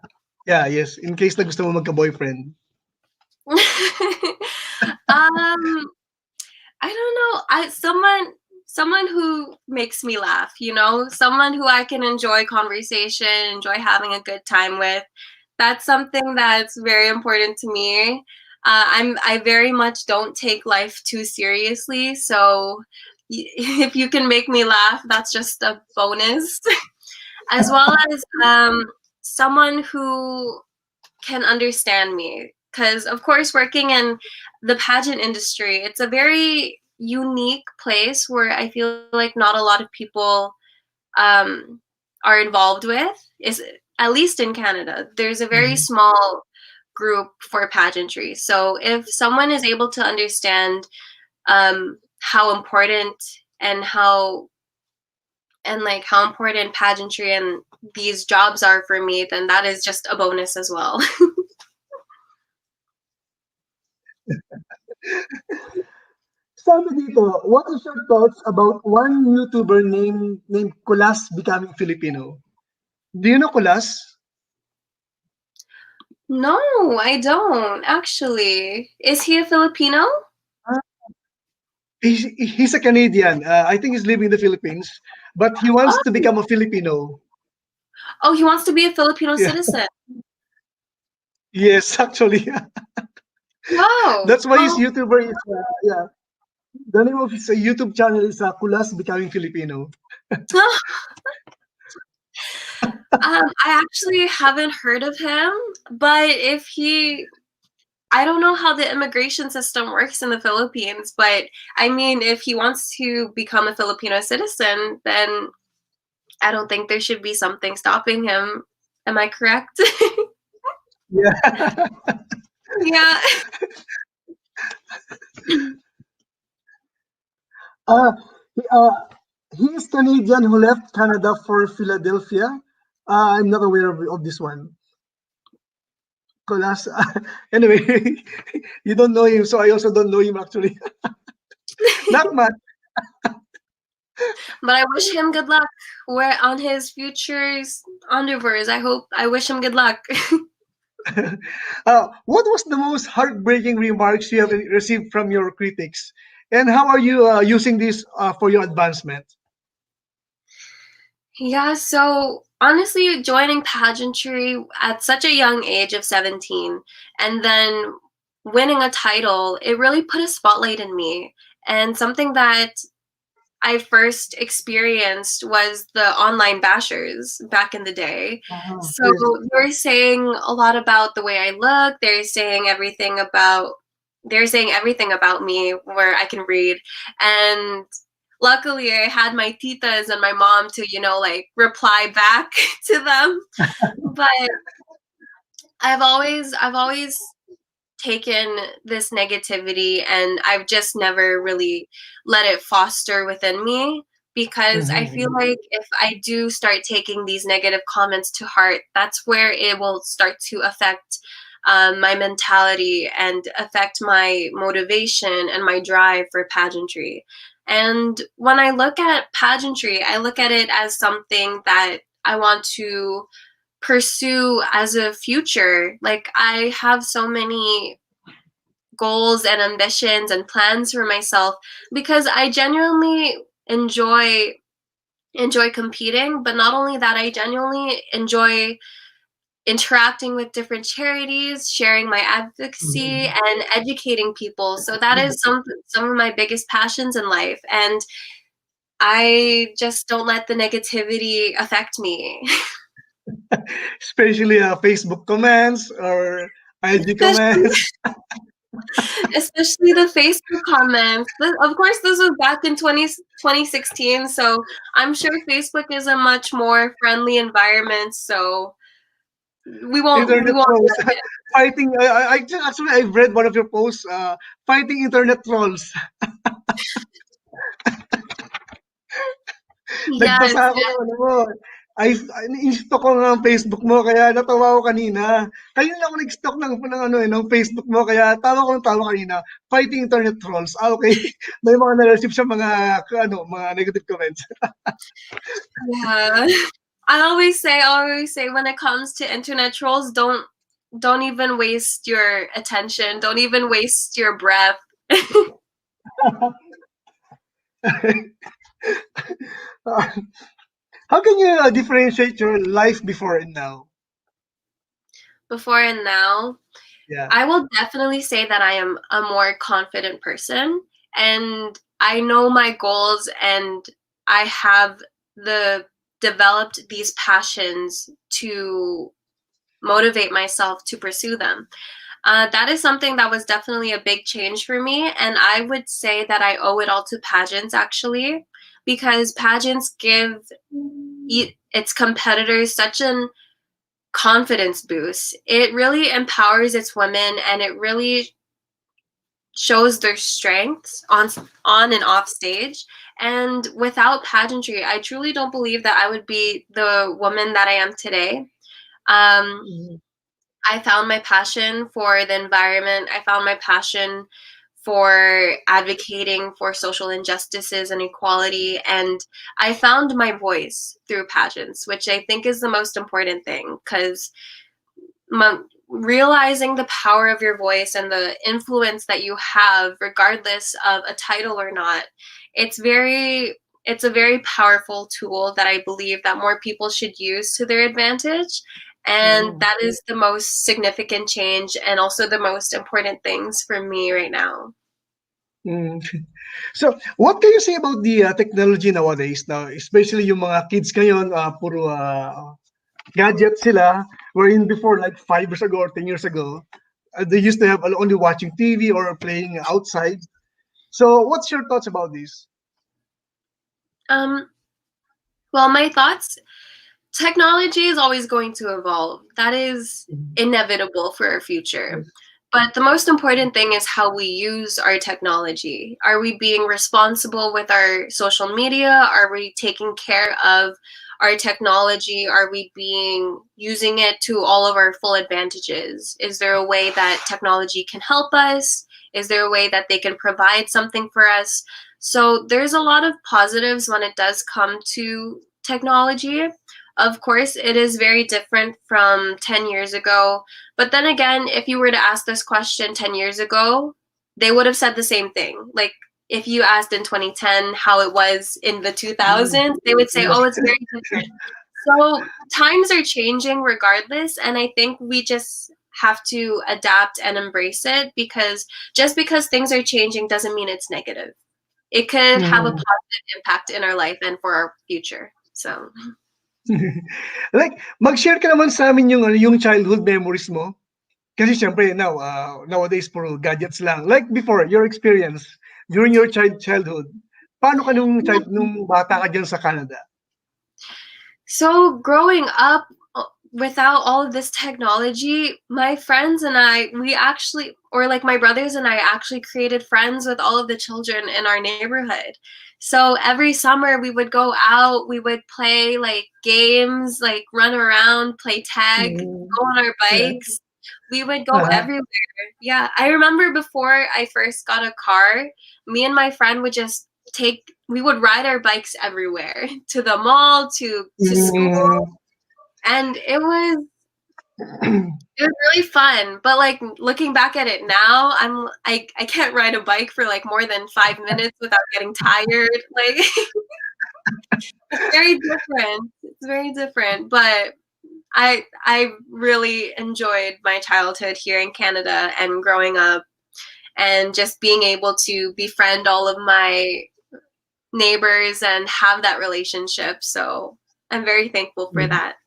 Yeah, yes. In case na gusto mo magka-boyfriend. um, I don't know. I someone who makes me laugh, you know, someone who I can enjoy conversation, enjoy having a good time with. That's something that's very important to me. I very much don't take life too seriously, so if you can make me laugh, that's just a bonus. As well as someone who can understand me, because of course working in the pageant industry, it's a very unique place where I feel like not a lot of people um, are involved with, is at least in Canada there's a very Mhm. small group for pageantry. So if someone is able to understand how important and how important pageantry and these jobs are for me, then that is just a bonus as well. Sabi dito, what is your thoughts about one YouTuber named Kulas becoming Filipino? Do you know Kulas? No, I don't actually. Is he a Filipino? Ah, he's a Canadian. I think he's living in the Philippines, but he wants to Oh, become a Filipino. oh, he wants to be a Filipino Yeah. citizen. Yes, actually. Wow. That's why his Well, YouTuber is, yeah. The name of his YouTube channel is Kulas Becoming Filipino. I actually haven't heard of him, but if he, I don't know how the immigration system works in the Philippines, but I mean, if he wants to become a Filipino citizen, then I don't think there should be something stopping him. Am I correct? Yeah. Yeah. Uh, he, uh, he is Canadian who left Canada for Philadelphia. I'm not aware of this one. Kulas. Anyway, you don't know him, so I also don't know him actually. Not much. But I wish him good luck. Where on his futures endeavors. I wish him good luck. What was the most heartbreaking remarks you have received from your critics, and how are you using this for your advancement? Yeah, so honestly, joining pageantry at such a young age of 17 and then winning a title, it really put a spotlight in me. And something that I first experienced was the online bashers back in the day. So Yes. they're saying a lot about the way I look. They're saying everything about me where I can read. And luckily I had my titas and my mom to, like reply back to them. But I've always taken this negativity and I've just never really let it foster within me because I feel Mhm. like if I do start taking these negative comments to heart, that's where it will start to affect my mentality and affect my motivation and my drive for pageantry. And when I look at pageantry, I look at it as something that I want to pursue as a future. Like I have so many goals and ambitions and plans for myself because I genuinely enjoy competing, but not only that, I genuinely enjoy interacting with different charities, sharing my advocacy Mhm. and educating people. So that is some of my biggest passions in life, and I just don't let the negativity affect me. Especially Facebook comments or IG especially comments. especially the Facebook comments. Of course, this was back in 2016, so I'm sure Facebook is a much more friendly environment. So we Internet won't trolls. let it. Fighting. Actually, I've read one of your posts. Fighting internet trolls. Yes, Nagbasa ako ng ano mo. In-stalk ko nga ang Facebook mo kaya natawa ako kanina. Kanina ako nag-stalk ng ano ng Facebook mo kaya tawa ko ng tawa kanina. Fighting internet trolls. Okay. May mga na-receive siya mga negative comments. yeah. I always say when it comes to internet trolls, don't even waste your attention. Don't even waste your breath. Uh, how can you differentiate your life before and now? Before and now, Yeah. I will definitely say that I am a more confident person and I know my goals and I have developed these passions to motivate myself to pursue them. That is something that was definitely a big change for me. And I would say that I owe it all to pageants actually, because pageants give its competitors such an confidence boost. It really empowers its women and it really shows their strengths on and off stage. And without pageantry, I truly don't believe that I would be the woman that I am today. Um, Mhm. I found my passion for the environment. I found my passion for advocating for social injustices and equality. And I found my voice through pageants, which I think is the most important thing because realizing the power of your voice and the influence that you have regardless of a title or not, it's a very powerful tool that I believe that more people should use to their advantage, and Mhm. that is the most significant change and also the most important things for me right now. Mm. So, what can you say about the technology nowadays? Now, especially yung mga kids ngayon, puro gadget sila. Wherein before, like 5 years ago or 10 years ago, they used to have only watching TV or playing outside. So, what's your thoughts about this? um well, my thoughts, technology is always going to evolve. That is Mhm. inevitable for our future. Yes. But the most important thing is how we use our technology. Are we being responsible with our social media? Are we taking care of our technology? Are we being using it to all of our full advantages? Is there a way that technology can help us? Is there a way that they can provide something for us? So there's a lot of positives when it does come to technology. Of course, it is very different from 10 years ago. But then again, if you were to ask this question 10 years ago, they would have said the same thing. Like, if you asked in 2010 how it was in the Mm. 2000s, they would say, Yeah. oh, it's very different. So times are changing regardless. And I think we just have to adapt and embrace it, because just because things are changing doesn't mean it's negative. It could have a Mm. positive impact in our life and for our future. So. Like, mag-share ka naman sa amin yung, yung childhood memories mo. Kasi siyempre now, nowadays puro gadgets lang. Like before, your experience during your childhood. Paano ka nung bata ka diyan sa Canada? So growing up without all of this technology, my friends and I, we actually, or like my brothers and I actually created friends with all of the children in our neighborhood. So every summer we would go out, we would play like games, like run around, play tag, Mm. go on our Yeah. bikes. We would go Uh-huh. everywhere. Yeah, I remember before I first got a car, me and my friend would just we would ride our bikes everywhere, to the mall, to school, Mm. and it was really fun. But like looking back at it now, I can't ride a bike for like more than 5 minutes without getting tired. Like it's very different. It's very different. But I really enjoyed my childhood here in Canada and growing up and just being able to befriend all of my neighbors and have that relationship. So I'm very thankful for Mm. that.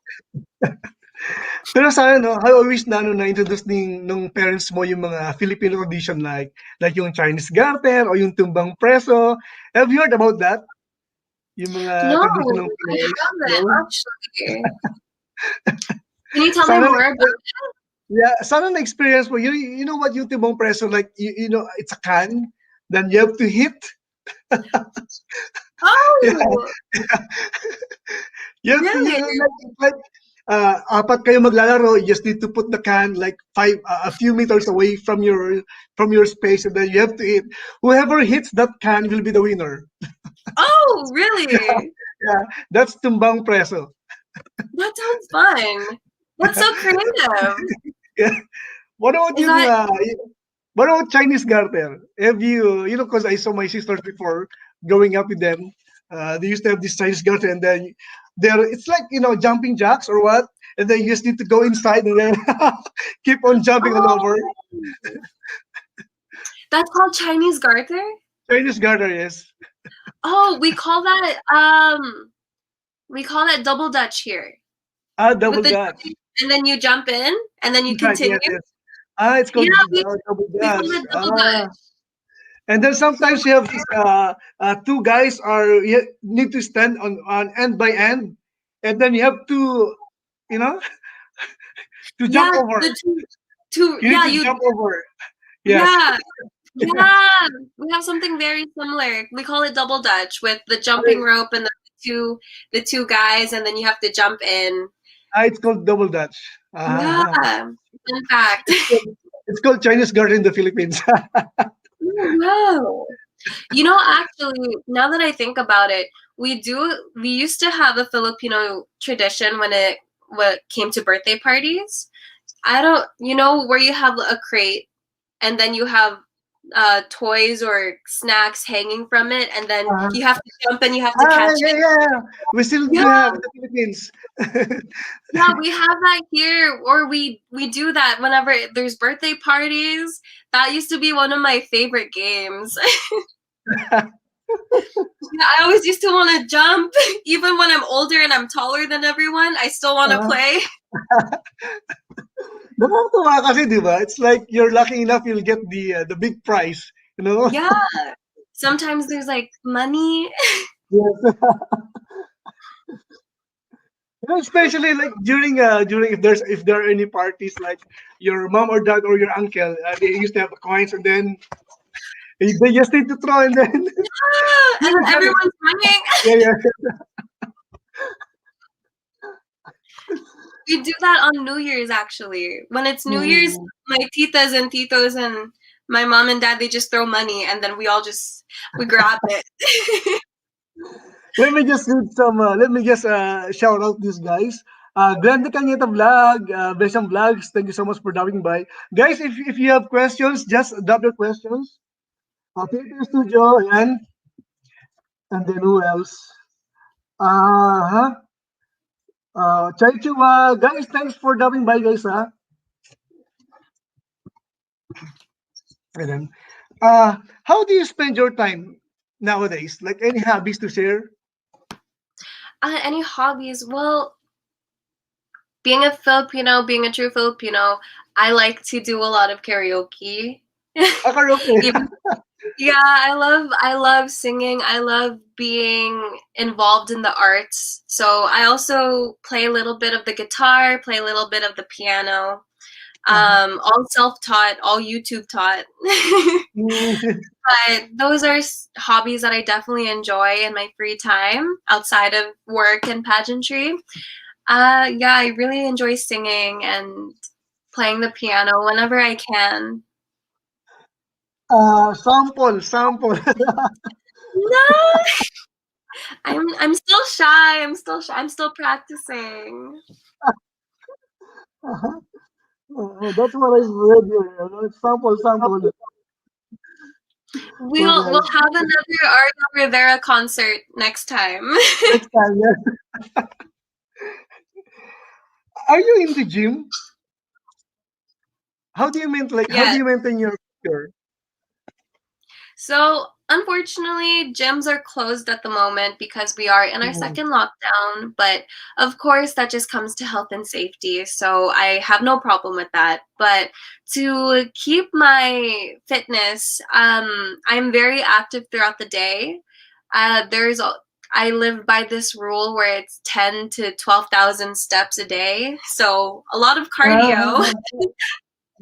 Pero sa ano, I always na-introduce nung parents mo yung mga Filipino tradition like yung Chinese garter o yung tumbang preso. Have you heard about that? Yung mga No, tradition ng I Pinoy? haven't No? actually. Can you tell me Sana more about yeah, sana na-experience mo. You know what yung tumbang preso, like you know it's a can, then you have to hit. Yeah. Oh, You have to, really? like, apat kayo maglalaro, you just need to put the can like a few meters away from your space, and then you have to hit. Whoever hits that can will be the winner. Oh, really? Yeah, that's tumbang preso. That sounds fun. That's so creative. Yeah. What about Is yung that what about Chinese garter? Have you know, because I saw my sisters before growing up with them, they used to have this Chinese garter, and then it's like, you know, jumping jacks or what, and then you just need to go inside and then keep on jumping all over. oh, that's called Chinese garter? Chinese garter, yes. Oh, we call that double dutch here. Double With the dutch. and then you jump in and then you Right, continue. yes, yes. It's Yeah, called double we call dutch. it double dutch. And then So sometimes you have these two guys you need to stand on end by end, and then you have to, you know, to yeah, jump over. the two You need yeah, to you jump over. Yes. yeah. Yeah, we have something very similar. We call it double dutch with the jumping rope and the two guys, and then you have to jump in. It's called double dutch. Yeah, in fact. It's called, it's called Chinese garter in the Philippines. Oh, wow. You know, actually, now that I think about it, we used to have a Filipino tradition when it came to birthday parties. I don't, you know, where you have a crate and then you have toys or snacks hanging from it, and then uh, you have to jump and you have to catch yeah, it. yeah. We still do Yeah, have in the Philippines. yeah, we have that here, or we do that whenever there's birthday parties. That used to be one of my favorite games. Yeah, I always used to want to jump, even when I'm older and I'm taller than everyone. I still want to uh, play. Nakakatuwa kasi, di ba? It's like you're lucky enough you'll get the big prize, you know? Yeah, sometimes there's like money. Yes. Especially like during if there are any parties like your mom or dad or your uncle, they used to have coins and then they just need to throw and then And then everyone's running. yeah, yeah. We do that on New Year's actually. When it's New Year's, Mm. my titas and titos and my mom and dad, they just throw money and then we all just we grab it. Let me just read some. Let me just shout out these guys. Glenda Cañeta Vlog, Besang Vlogs. Thank you so much for dropping by, guys. If you have questions, just drop your questions. Theater Studio and then who else? Huh? Chai Chua, guys. Thanks for dropping by, guys. Huh? And then, how do you spend your time nowadays? Like any hobbies to share? Any hobbies? Well, being a Filipino, being a true Filipino, I like to do a lot of karaoke. Karaoke. Even yeah, I love singing. I love being involved in the arts. So I also play a little bit of the guitar, play a little bit of the piano. All self-taught, all YouTube taught. But those are hobbies that I definitely enjoy in my free time outside of work and pageantry. Yeah, I really enjoy singing and playing the piano whenever I can. Sample. No, I'm still shy. I'm still shy. I'm still practicing. That's what I read here. Sample. So We'll guys, have another Arno Rivera concert next time. next time, yeah. Are you in the gym? How do Yeah. you maintain your figure? So, unfortunately, gyms are closed at the moment because we are in our Mm. second lockdown. But of course, that just comes to health and safety. So, I have no problem with that. But to keep my fitness, I'm very active throughout the day. I live by this rule where it's 10 to 12,000 steps a day. So, a lot of cardio. Ah,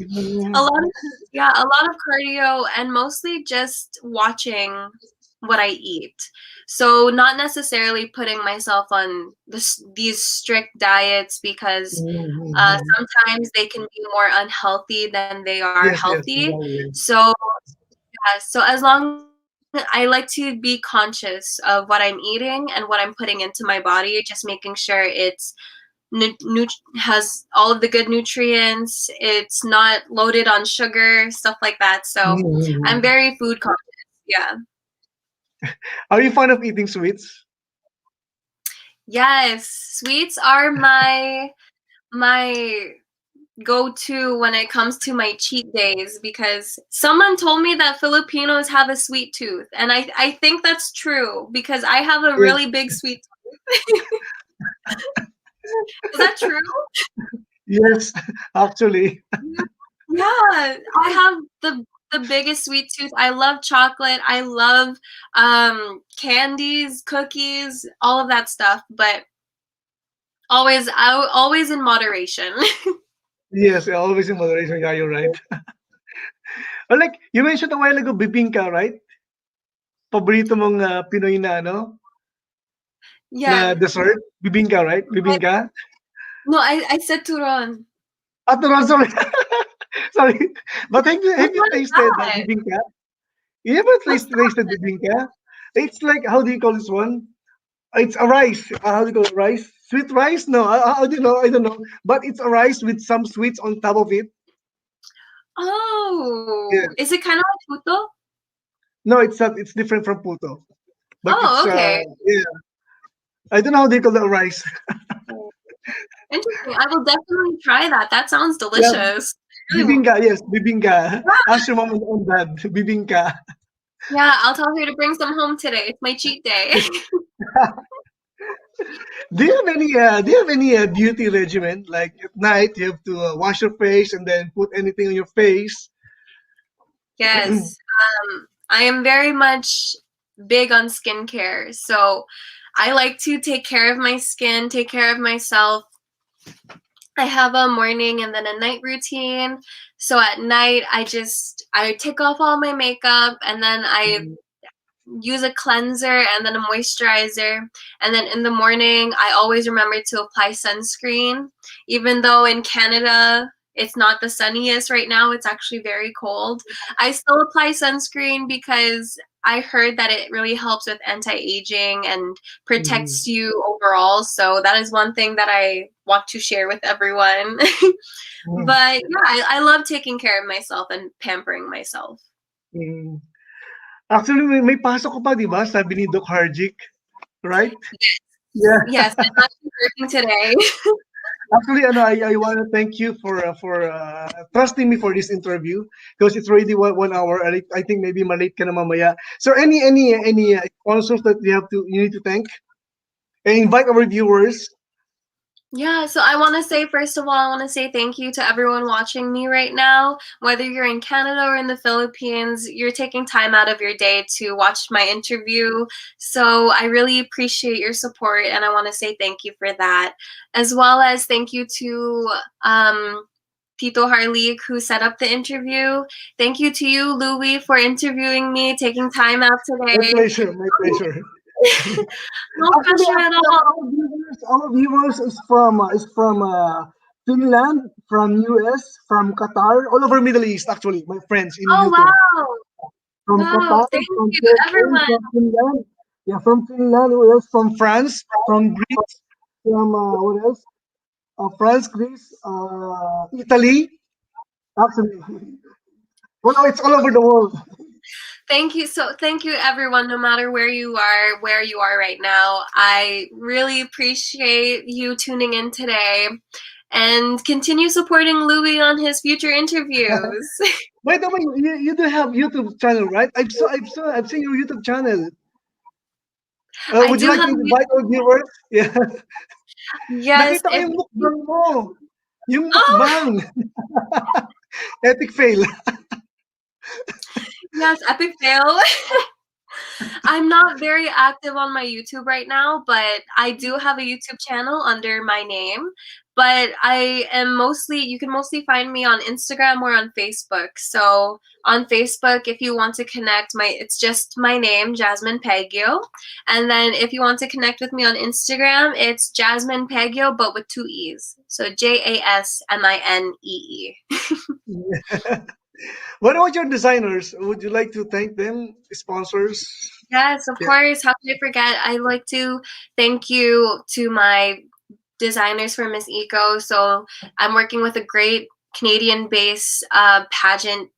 A mm, lot of yeah, a lot of cardio and mostly just watching what I eat. So not necessarily putting myself on these strict diets because mm. sometimes they can be more unhealthy than they are Yes, yes, healthy. exactly. So so as long I like to be conscious of what I'm eating and what I'm putting into my body, just making sure it's has all of the good nutrients. It's not loaded on sugar, stuff like that. So I'm Mm. very food conscious. Yeah. Are you fond of eating sweets? Yes, sweets are my go-to when it comes to my cheat days because someone told me that Filipinos have a sweet tooth, and I think that's true because I have a Yes, really big sweet tooth. Is that true? yes, actually. Yeah, I have the biggest sweet tooth. I love chocolate. I love candies, cookies, all of that stuff, but always in moderation. Yes, always in moderation. Yeah, you're right. Or like you mentioned a while ago, bibingka, right? Paborito mong Pinoy na na Yeah. dessert, bibingka, right? Bibingka. No, I said turon. Turon, sorry. Sorry. But What have you what is tasted that? bibingka? You ever What's tasted that? bibingka? It's like, how do you call this one? It's a rice. How do you call it? Rice? Sweet rice? No, I don't know. I don't know. But it's a rice with some sweets on top of it. Yeah. Oh, is it kind of like puto? No, it's not. It's different from puto. But it's Oh, okay. yeah. I don't know how they call that rice. Interesting. I will definitely try that. That sounds Yeah, delicious. Really, bibingka. Yes, bibingka. Ask your mom on that. Bibingka. yeah, I'll tell her to bring some home today. It's my cheat day. Do you have any beauty regimen? Like at night, you have to wash your face and then put anything on your face. Yes. I am very much big on skincare. So I like to take care of my skin, take care of myself. I have a morning and then a night routine. So at night, I take off all my makeup and then I use a cleanser and then a moisturizer. And then in the morning, I always remember to apply sunscreen. Even though in Canada, it's not the sunniest right now, it's actually very cold. I still apply sunscreen because I heard that it really helps with anti-aging and protects you overall. So that is one thing that I want to share with everyone. But yeah, I love taking care of myself and pampering myself. Actually, may pasok ko pa, di ba? Sabi ni Doc Harjic, right? Yeah. Yes, I'm actually working today. Actually, I want to thank you for trusting me for this interview because it's already 1 hour. I think maybe malate ka na mamaya. So any sponsors that you need to thank and invite our viewers. Yeah, so I want to say, first of all, I want to say thank you to everyone watching me right now. Whether you're in Canada or in the Philippines, you're taking time out of your day to watch my interview. So I really appreciate your support, and I want to say thank you for that. As well as thank you to Tito Harlik, who set up the interview. Thank you to you, Louie, for interviewing me, taking time out My today. pleasure, my pleasure. No pressure at all. Our viewers is from Finland, from US, from Qatar, all over Middle East. Actually, my friends in Oh, YouTube. wow. From Wow, Qatar, thank from you, Turkey, everyone. from Finland. Yeah, from Finland. Who else? From France, from Greece, from what else? France, Greece, Italy. Actually, well, no, it's all over the world. Thank you. So thank you, everyone, no matter where you are right now. I really appreciate you tuning in today and continue supporting Louis on his future interviews. By the way, you do have YouTube channel, right? I've seen your YouTube channel. I Would you do like to have invite our viewers? Yeah. yes, Nakita ko if yung mukbang mo. Yung oh mukbang. Epic fail. yes, epic fail. I'm not very active on my YouTube right now, but I do have a YouTube channel under my name. But I am you can mostly find me on Instagram or on Facebook. So on Facebook, if you want to connect, it's just my name, Jasmine Peggio. And then if you want to connect with me on Instagram, it's Jasmine Peggio, but with 2 E's. So JASMINEE. What about your designers? Would you like to thank them, sponsors? Yes, of course. How could I forget? I like to thank you to my designers for Miss Eco. So I'm working with a great Canadian-based pageant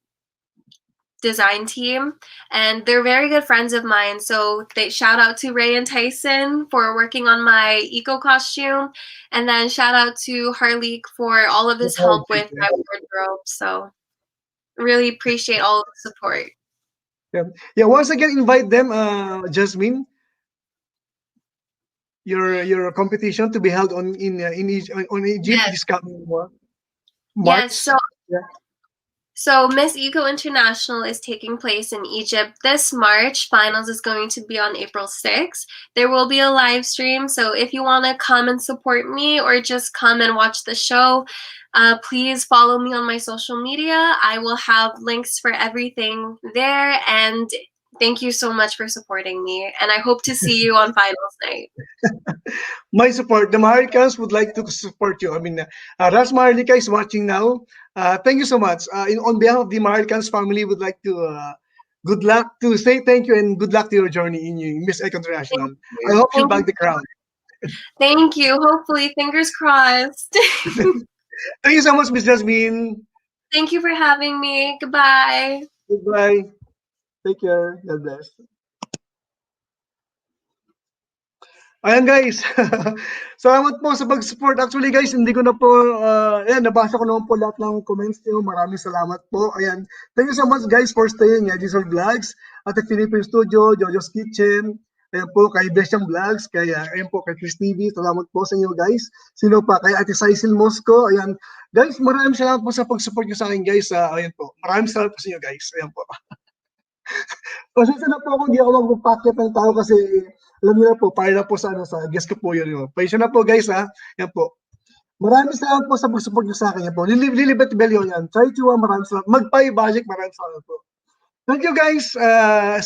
design team, and they're very good friends of mine. So they shout out to Ray and Tyson for working on my eco costume, and then shout out to Harleek for all of his help with my wardrobe. So really appreciate all of the support. Yeah. Once again, invite them, Jasmine. Your competition to be held on in Egypt this coming March. Yes. So Yeah. So Miss Eco International is taking place in Egypt this March. Finals is going to be on April 6th. There will be a live stream. So if you want to come and support me or just come and watch the show, please follow me on my social media. I will have links for everything there. And thank you so much for supporting me. And I hope to see you on finals night. My support. The Maharlikans would like to support you. I mean, Ras Maharlika is watching now. Thank you so much. On behalf of the Maharlikans family, would like to good luck to say thank you and good luck to your journey in Miss Eco International. I hope you bag the crown. Thank you. Hopefully, fingers crossed. Thank you so much, Miss Jasmine. Thank you for having me. Goodbye. Goodbye. Take care. God bless. Ayan guys, salamat po sa pag-support. Actually guys, hindi ko na po, ayan, nabasa ko naman po lahat ng comments niyo. Maraming salamat po. Ayan, thank you so much guys for staying at Diesel Vlogs, at the Philippine Studio, Jojo's Kitchen, ayan po, kay Bestiang Vlogs, kaya ayan po, kay Chris TV, salamat po sa inyo guys. Sino pa? Kay Ate Cecil Mosco, ayan. Guys, maraming salamat po sa pag-support niyo sa akin guys. Ayan po, maraming salamat po sa inyo guys. Ayan po. Pasensya na po ako, hindi ako magpapakyat ng tao kasi Alam niyo na po, para na po sa, ano, sa guest ko po yun. Yun. Pasensya na po guys ha. Yan po. Maraming salamat po sa pag-support niyo sa akin. Yan po. Lilibet Bello yan. Try to maraming salamat. Magpay-budget, maraming salamat po. Thank you guys.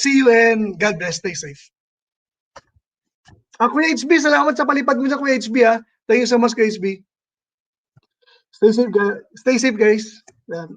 See you and God bless. Stay safe. Kuya HB, salamat sa palipad mo sa Kuya HB ha. Thank you so much Kuya HB. Stay safe guys. Yan.